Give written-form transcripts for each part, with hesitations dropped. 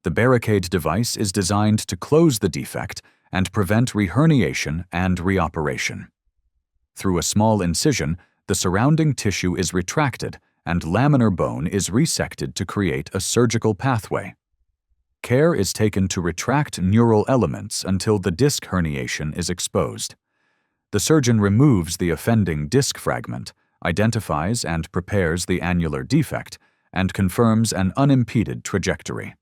The barricade device is designed to close the defect and prevent reherniation and reoperation. Through a small incision, the surrounding tissue is retracted and laminar bone is resected to create a surgical pathway. Care is taken to retract neural elements until the disc herniation is exposed. The surgeon removes the offending disc fragment, identifies and prepares the annular defect, and confirms an unimpeded trajectory.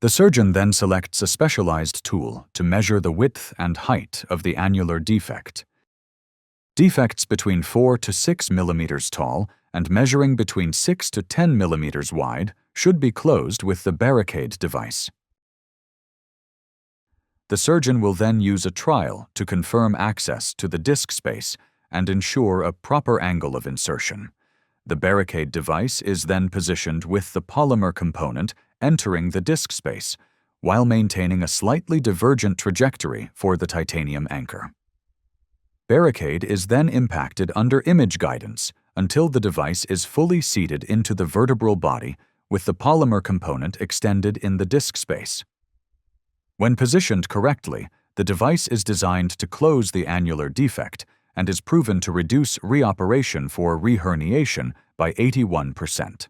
The surgeon then selects a specialized tool to measure the width and height of the annular defect. Defects between 4 to 6 millimeters tall and measuring between 6 to 10 millimeters wide should be closed with the barricade device. The surgeon will then use a trial to confirm access to the disc space and ensure a proper angle of insertion. The barricade device is then positioned with the polymer component entering the disc space, while maintaining a slightly divergent trajectory for the titanium anchor. Barricade is then impacted under image guidance until the device is fully seated into the vertebral body with the polymer component extended in the disc space. When positioned correctly, the device is designed to close the annular defect and is proven to reduce reoperation for reherniation by 81%.